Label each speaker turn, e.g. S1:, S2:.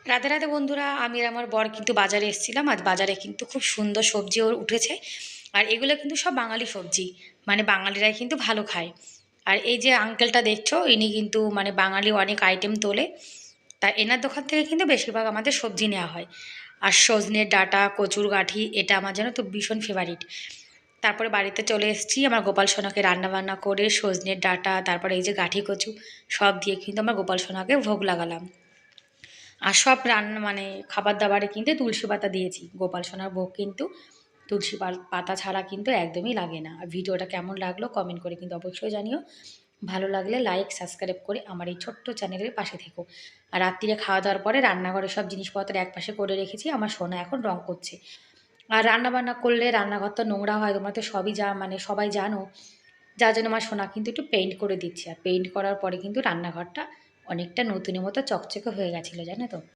S1: রাধে রাধে বন্ধুরা, আমি আর আমার বর কিন্তু বাজারে এসেছিলাম। আজ বাজারে কিন্তু খুব সুন্দর সবজি ওর উঠেছে। আর এগুলো কিন্তু সব বাঙালি সবজি, মানে বাঙালিরাই কিন্তু ভালো খায়। আর এই যে আঙ্কেলটা দেখছো, ইনি কিন্তু মানে বাঙালি অনেক আইটেম তোলে। তা এনার দোকান থেকে কিন্তু বেশিরভাগ আমাদের সবজি নেওয়া হয়। আর সজনের ডাঁটা, কচুর গাঁঠি, এটা আমার যেন তো ভীষণ ফেভারিট। তারপরে বাড়িতে চলে এসেছি, আমার গোপাল সোনাকে রান্না বান্না করে সজনের ডাঁটা, তারপরে এই যে গাঁঠি কচু সব দিয়ে কিন্তু আমার গোপাল সোনাকে ভোগ লাগালাম। আর সব রান্না মানে খাবার দাবারে কিন্তু তুলসী পাতা দিয়েছি। গোপাল সোনার ভোগ কিন্তু তুলসী পাতা ছাড়া কিন্তু একদমই লাগে না। আর ভিডিওটা কেমন লাগলো কমেন্ট করে কিন্তু অবশ্যই জানিও। ভালো লাগলে লাইক সাবস্ক্রাইব করে আমার এই ছোট্ট চ্যানেলের পাশে থেকো। আর রাত্রিরে খাওয়া দাওয়ার পরে রান্নাঘরে সব জিনিসপত্র একপাশে করে রেখেছি, আমার সোনা এখন রং করছে। আর রান্না বান্না করলে রান্নাঘর তো নোংরা হয়, তোমরা তো সবই মানে সবাই জানো। যার জন্য আমার সোনা কিন্তু একটু পেইন্ট করে দিচ্ছে। আর পেইন্ট করার পরে কিন্তু রান্নাঘরটা অনেকটা নতুনের মতো চকচকে হয়ে গেছিলো, জানো তো।